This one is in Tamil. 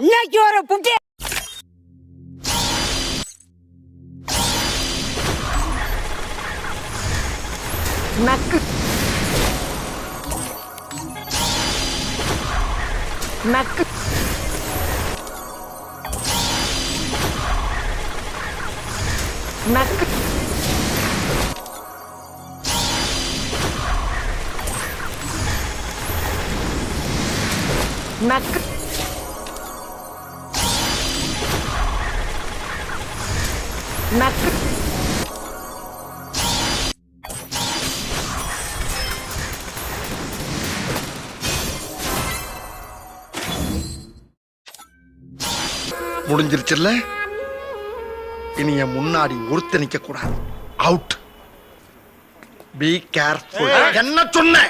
இன்னைக்கு ஒரு புட்டி நக்கு நக்கு நக்கு நக்கு நக்கு முடிஞ்சிருச்சுல்ல. இனி என் முன்னாடி ஒருத்த நிக்க கூடாது. அவுட். Be careful. என்ன சொன்ன?